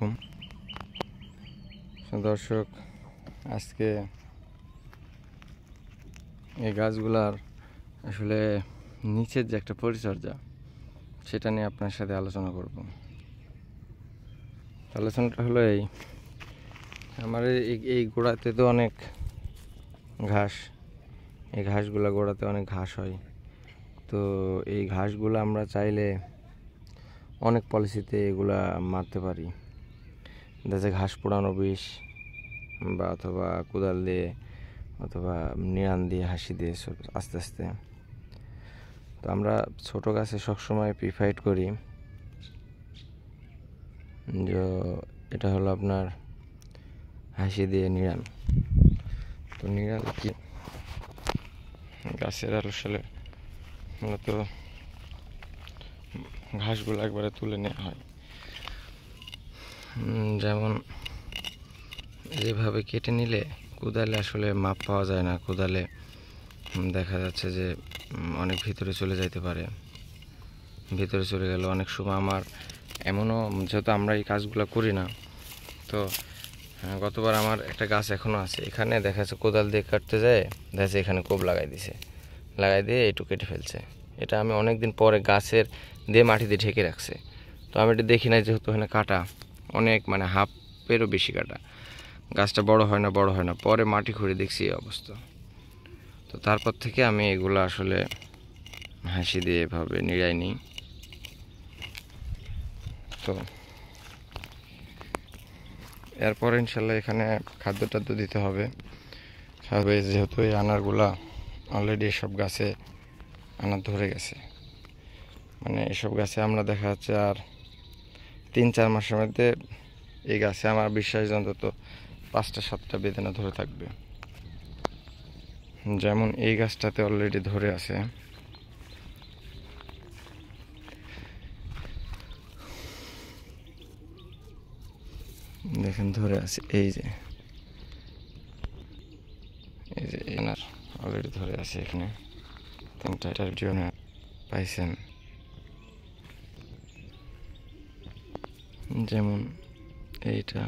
আলাইকুম দর্শক, আজকে এই গাছগুলার আসলে নিচের যে একটা পরিচর্যা সেটা নিয়ে আপনার সাথে আলোচনা করব। আলোচনাটা হলো আমার এই গোড়াতে তো অনেক ঘাস, এই ঘাসগুলা গোড়াতে অনেক ঘাস হয়। তো এই ঘাসগুলো আমরা চাইলে অনেক পলিসিতে এগুলা মারতে পারি, যাতে ঘাস পোড়ানো বিষ বা অথবা কোদাল দিয়ে অথবা নিড়ান দিয়ে হাসি দিয়ে আস্তে আস্তে। তো আমরা ছোটো গাছে সবসময় প্রিফাইড করি যে এটা হলো আপনার হাসি দিয়ে নিড়ান। তো নিড়ান কি গাছের আসলে মূলত ঘাসগুলো একবারে তুলে নেওয়া হয়, যেমন যেভাবে কেটে নিলে কোদালে আসলে মাপ পাওয়া যায় না, কোদালে দেখা যাচ্ছে যে অনেক ভিতরে চলে যাইতে পারে। ভিতরে চলে গেলে অনেক সময় আমার এমনও, যেহেতু আমরা এই কাজগুলো করি না, তো গতবার আমার একটা গাছ এখনও আছে, এখানে দেখা যাচ্ছে কোদাল দিয়ে কাটতে যায়, দেখা যাচ্ছে এখানে কোপ লাগাই দিয়ে এইটুকু কেটে ফেলছে। এটা আমি অনেক দিন পরে গাছের দিয়ে মাটি দিয়ে ঢেকে রাখছে, তো আমি এটা দেখি নাই, যেহেতু এখানে কাটা অনেক, মানে হাফেরও বেশি কাটা, গাছটা বড় হয় না। পরে মাটি খুঁড়ে দেখছি এই অবস্থা। তো তারপর থেকে আমি এগুলো আসলে হাসি দিয়ে এভাবে নিড়াই নিই। তো এরপরে ইনশাল্লাহ এখানে খাদ্য দিতে হবে, যেহেতু এই আনারগুলা অলরেডি এসব গাছে আনার ধরে গেছে, মানে এসব গাছে আমরা দেখা যাচ্ছে আর 3-4 মাসের মধ্যে এই গাছে আমার বিশ্বাস অন্তত 5টা-7টা বেদানা ধরে থাকবে। যেমন এই গাছটাতে অলরেডি ধরে আছে, দেখেন ধরে আছে, এই যে এনার অলরেডি ধরে আছে এখানে 3টার জন্য পাইছেন। যেমন এইটা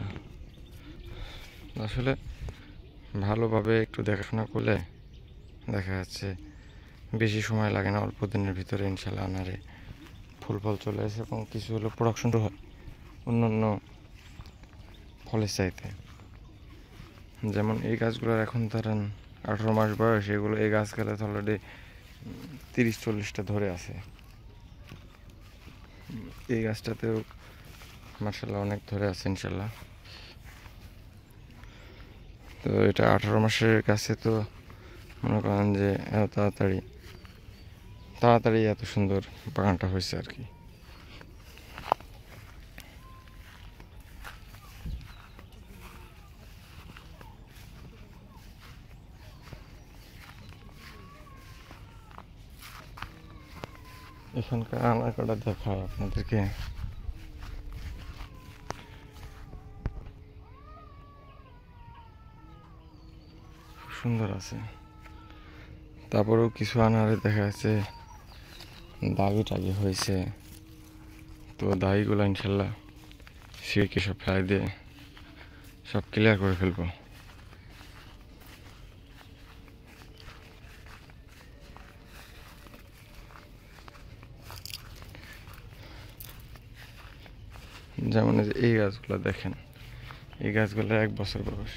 আসলে ভালোভাবে একটু দেখাশোনা করলে দেখা যাচ্ছে বেশি সময় লাগে না, অল্প দিনের ভিতরে ইনশাল্লাহ আনারে ফুল ফল চলে আসে এবং কিছু হলো প্রোডাকশনটা হয় অন্য ফলের চাইতে। যেমন এই গাছগুলোর এখন ধরেন 18 মাস বয়স, এগুলো এই গাছ গেলে অলরেডি 30-40টা ধরে আছে। এই গাছটাতেও মাশাআল্লাহ অনেক ধরে আছে ইনশাল্লাহ। তো এটা 18 মাসের গাছে, তো মনে করেন যে এত তাড়াতাড়ি এত সুন্দর বাগানটা হয়েছে আর কি। এখানকার আনার কটা দেখায় আপনাদেরকে। সুন্দর আছে, তারপরেও কিছু আনারে দেখা যাচ্ছে দাগি হয়েছে। তো দাগিগুলো ইনশাল্লাহ সিঁড়িকে সব ফেলাই দিয়ে সব ক্লিয়ার করে ফেলবো। যেমন এই গাছগুলো দেখেন, এই গাছগুলো 1 বছর বয়স।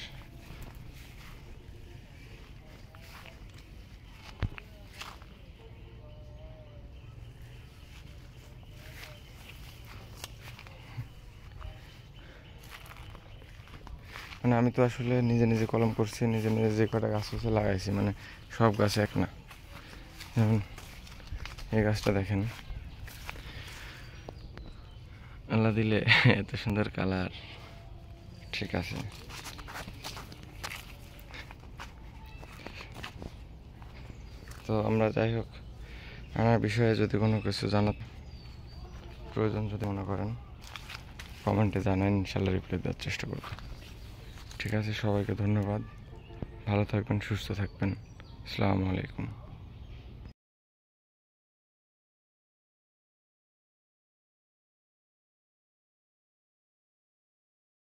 মানে আমি তো আসলে নিজে কলম করছি, নিজে যে কটা গাছ হচ্ছে লাগাইছি, মানে সব গাছ এক না। যেমন এই গাছটা দেখেন, আল্লাহ দিলে এত সুন্দর কালার, ঠিক আছে। তো আমরা যাই হোক, আমার বিষয়ে যদি কোনো কিছু জানার প্রয়োজন যদি মনে করেন কমেন্টে জানান, ইনশাল্লাহ রিপ্লাই দেওয়ার চেষ্টা করব। ঠিক আছে, সবাইকে ধন্যবাদ, ভালো থাকবেন, সুস্থ থাকবেন, আসসালামু আলাইকুম।